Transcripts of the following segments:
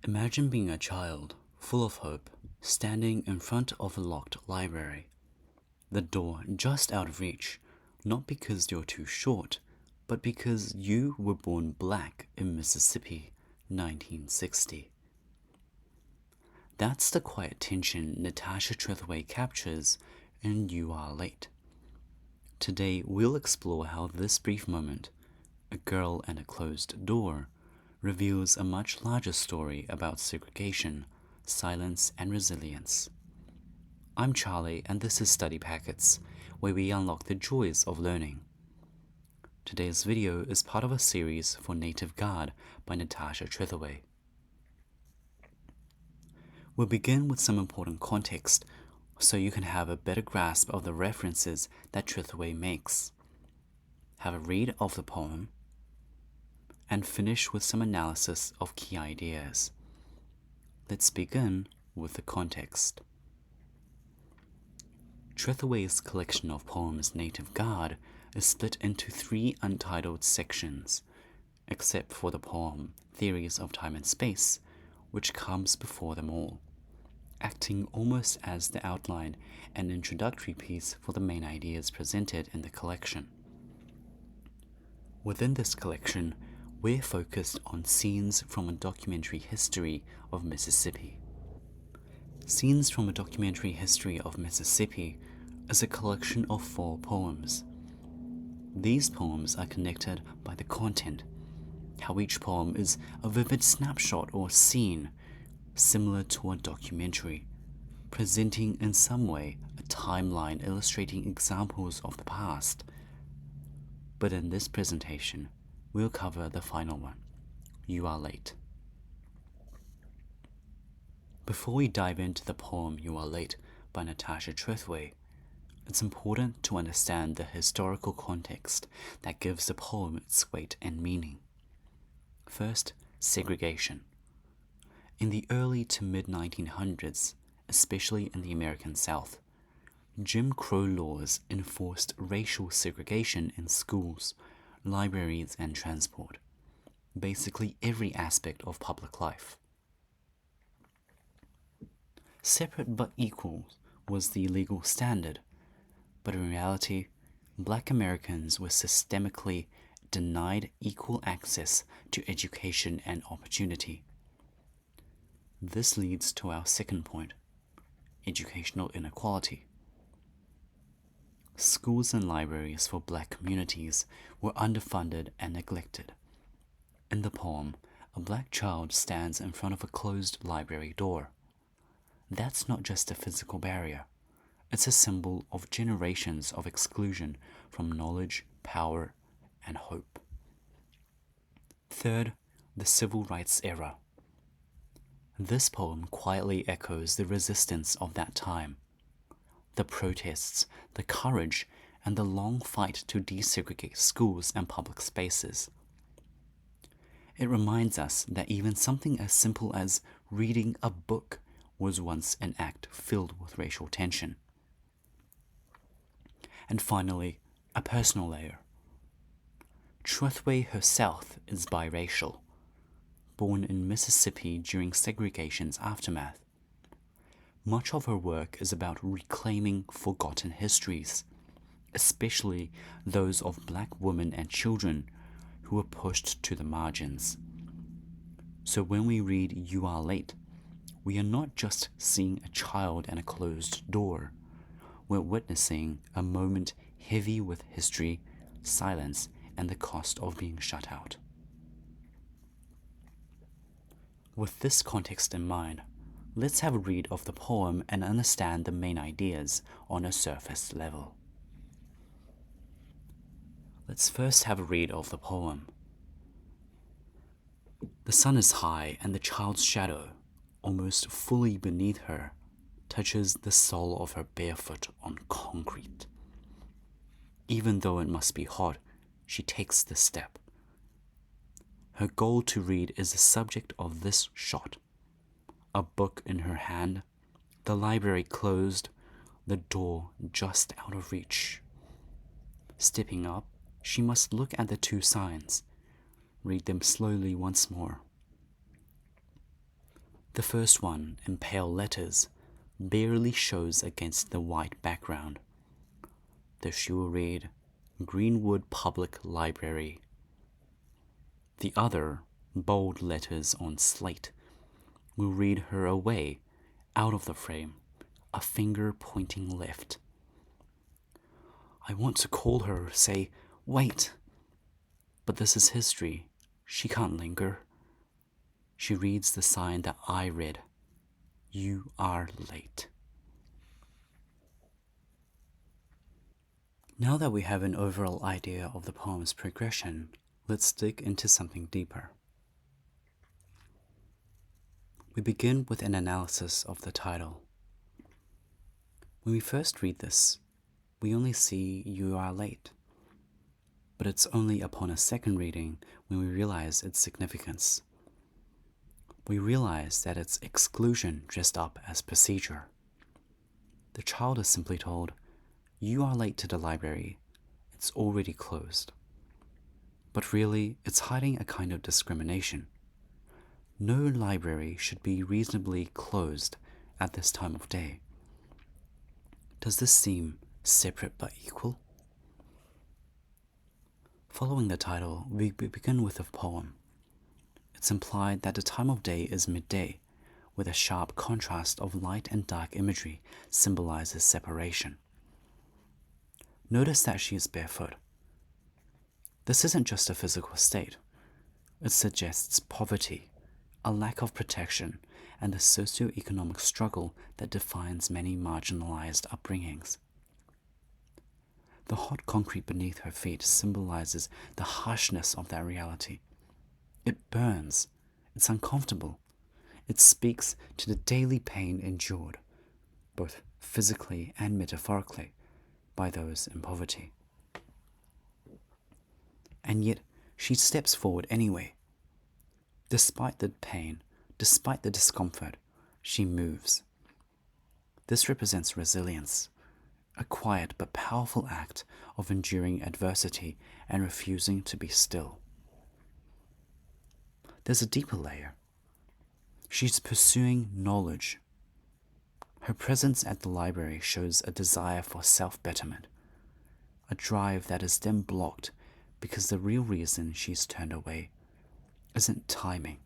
Imagine being a child, full of hope, standing in front of a locked library. The door just out of reach, not because you're too short, but because you were born black in Mississippi, 1960. That's the quiet tension Natasha Trethewey captures in You Are Late. Today we'll explore how this brief moment, a girl and a closed door, reveals a much larger story about segregation, silence, and resilience. I'm Charlie, and this is Study Packets, where we unlock the joys of learning. Today's video is part of a series for Native Guard by Natasha Trethewey. We'll begin with some important context so you can have a better grasp of the references that Trethewey makes. Have a read of the poem, and finish with some analysis of key ideas. Let's begin with the context. Trethewey's collection of poems Native Guard is split into 3 untitled sections, except for the poem Theories of Time and Space, which comes before them all, acting almost as the outline and introductory piece for the main ideas presented in the collection. Within this collection, we're focused on Scenes from a Documentary History of Mississippi. Scenes from a Documentary History of Mississippi is a collection of 4 poems. These poems are connected by the content, how each poem is a vivid snapshot or scene, similar to a documentary, presenting in some way a timeline illustrating examples of the past. But in this presentation, we'll cover the final one, You Are Late. Before we dive into the poem You Are Late by Natasha Trethewey, it's important to understand the historical context that gives the poem its weight and meaning. First, segregation. In the early to mid-1900s, especially in the American South, Jim Crow laws enforced racial segregation in schools, libraries, and transport, basically every aspect of public life. Separate but equal was the legal standard, but in reality, Black Americans were systemically denied equal access to education and opportunity. This leads to our second point, educational inequality. Schools and libraries for Black communities were underfunded and neglected. In the poem, a Black child stands in front of a closed library door. That's not just a physical barrier. It's a symbol of generations of exclusion from knowledge, power, and hope. Third, the Civil Rights Era. This poem quietly echoes the resistance of that time. The protests, the courage, and the long fight to desegregate schools and public spaces. It reminds us that even something as simple as reading a book was once an act filled with racial tension. And finally, a personal layer. Trethewey herself is biracial, born in Mississippi during segregation's aftermath. Much of her work is about reclaiming forgotten histories, especially those of Black women and children who were pushed to the margins. So when we read You Are Late, we are not just seeing a child and a closed door. We're witnessing a moment heavy with history, silence, and the cost of being shut out. With this context in mind, let's have a read of the poem and understand the main ideas on a surface level. Let's first have a read of the poem. The sun is high, and the child's shadow, almost fully beneath her, touches the sole of her bare foot on concrete. Even though it must be hot, she takes the step. Her goal to read is the subject of this shot. A book in her hand, the library closed, the door just out of reach. Stepping up, she must look at the 2 signs, read them slowly once more. The first one, in pale letters, barely shows against the white background. Though she will read, Greenwood Public Library. The other, bold letters on slate, will read her away, out of the frame, a finger pointing left. I want to call her, say, wait. But this is history. She can't linger. She reads the sign that I read. You are late. Now that we have an overall idea of the poem's progression, let's dig into something deeper. We begin with an analysis of the title. When we first read this, we only see you are late. But it's only upon a second reading when we realize its significance. We realize that it's exclusion dressed up as procedure. The child is simply told, you are late to the library, it's already closed. But really, it's hiding a kind of discrimination. No library should be reasonably closed at this time of day. Does this seem separate but equal? Following the title, we begin with a poem. It's implied that the time of day is midday, with a sharp contrast of light and dark imagery symbolizes separation. Notice that she is barefoot. This isn't just a physical state. It suggests poverty, a lack of protection, and the socio-economic struggle that defines many marginalized upbringings. The hot concrete beneath her feet symbolizes the harshness of that reality. It burns. It's uncomfortable. It speaks to the daily pain endured, both physically and metaphorically, by those in poverty. And yet, she steps forward anyway. Despite the pain, despite the discomfort, she moves. This represents resilience, a quiet but powerful act of enduring adversity and refusing to be still. There's a deeper layer. She's pursuing knowledge. Her presence at the library shows a desire for self-betterment, a drive that is then blocked because the real reason she's turned away isn't timing,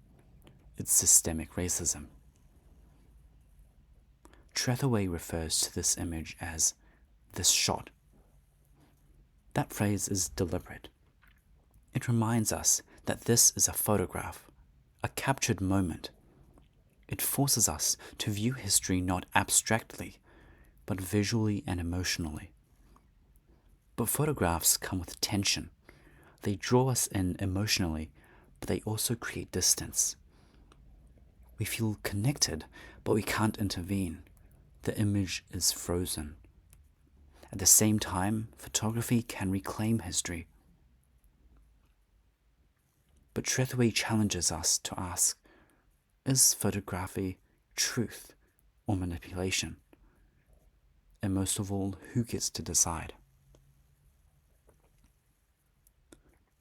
it's systemic racism. Trethewey refers to this image as this shot. That phrase is deliberate. It reminds us that this is a photograph, a captured moment. It forces us to view history not abstractly, but visually and emotionally. But photographs come with tension. They draw us in emotionally, but they also create distance. We feel connected, but we can't intervene. The image is frozen. At the same time, photography can reclaim history. But Trethewey challenges us to ask, is photography truth or manipulation? And most of all, who gets to decide?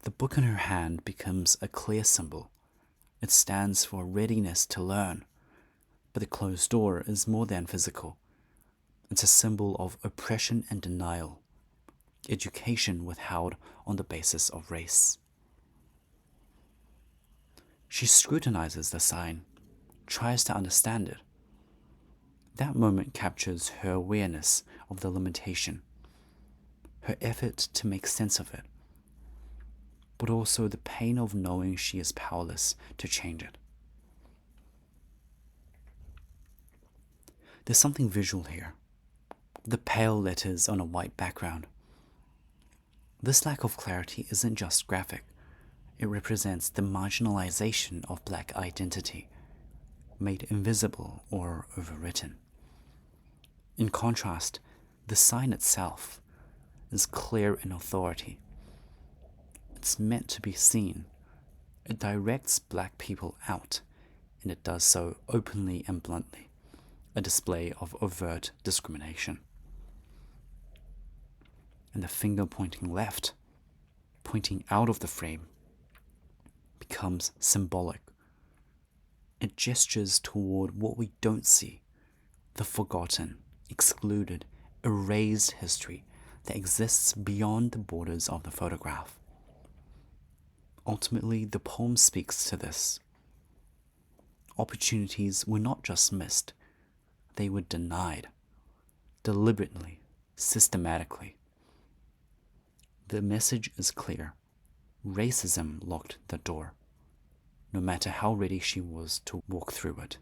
The book in her hand becomes a clear symbol. It stands for readiness to learn. But the closed door is more than physical. It's a symbol of oppression and denial, education withheld on the basis of race. She scrutinizes the sign, tries to understand it. That moment captures her awareness of the limitation, her effort to make sense of it, but also the pain of knowing she is powerless to change it. There's something visual here. The pale letters on a white background. This lack of clarity isn't just graphic. It represents the marginalization of Black identity, made invisible or overwritten. In contrast, the sign itself is clear in authority. It's meant to be seen. It directs Black people out, and it does so openly and bluntly, a display of overt discrimination. And the finger pointing left, pointing out of the frame, becomes symbolic. It gestures toward what we don't see, the forgotten, excluded, erased history that exists beyond the borders of the photograph. Ultimately, the poem speaks to this. Opportunities were not just missed, they were denied, deliberately, systematically. The message is clear. Racism locked the door, no matter how ready she was to walk through it.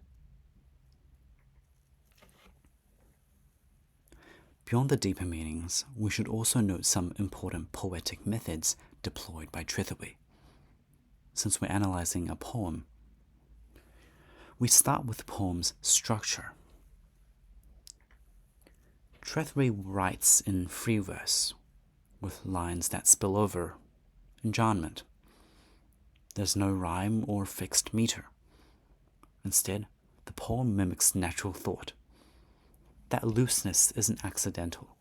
Beyond the deeper meanings, we should also note some important poetic methods deployed by Trethewey. Since we're analyzing a poem, we start with the poem's structure. Trethewey writes in free verse, with lines that spill over, enjambment. There's no rhyme or fixed meter. Instead, the poem mimics natural thought. That looseness isn't accidental.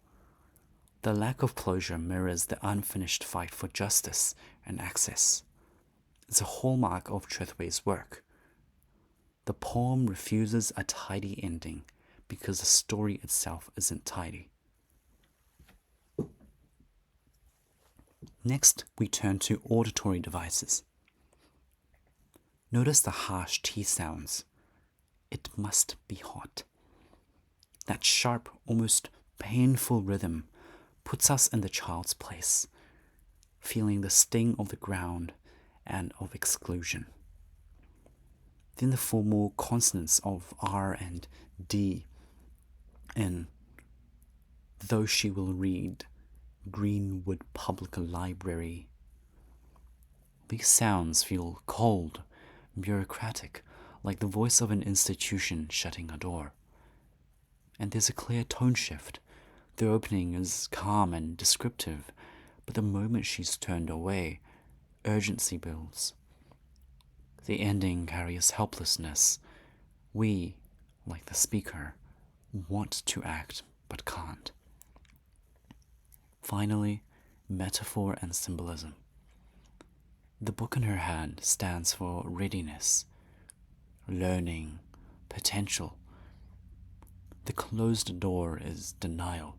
The lack of closure mirrors the unfinished fight for justice and access. It's a hallmark of Trethewey's work. The poem refuses a tidy ending because the story itself isn't tidy. Next, we turn to auditory devices. Notice the harsh T sounds. It must be hot. That sharp, almost painful rhythm puts us in the child's place, feeling the sting of the ground and of exclusion. Then the formal consonants of R and D in though she will read Greenwood Public Library. These sounds feel cold, bureaucratic, like the voice of an institution shutting a door. And there's a clear tone shift. The opening is calm and descriptive, but the moment she's turned away, urgency builds. The ending carries helplessness. We, like the speaker, want to act but can't. Finally, metaphor and symbolism. The book in her hand stands for readiness, learning, potential. The closed door is denial,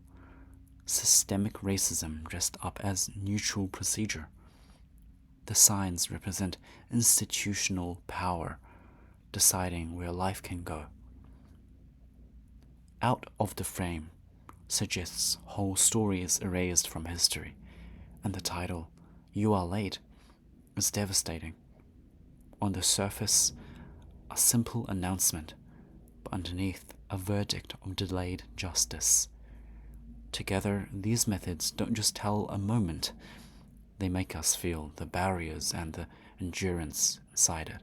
systemic racism dressed up as neutral procedure. The signs represent institutional power, deciding where life can go. Out of the frame suggests whole stories erased from history, and the title, You Are Late, is devastating. On the surface, a simple announcement, but underneath, a verdict of delayed justice. Together, these methods don't just tell a moment, they make us feel the barriers and the endurance inside it.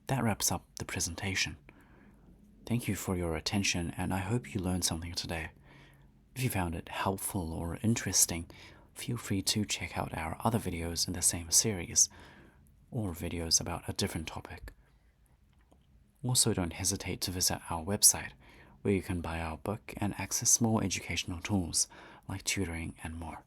That wraps up the presentation. Thank you for your attention, and I hope you learned something today. If you found it helpful or interesting, feel free to check out our other videos in the same series, or videos about a different topic. Also, don't hesitate to visit our website, where you can buy our book and access more educational tools like tutoring and more.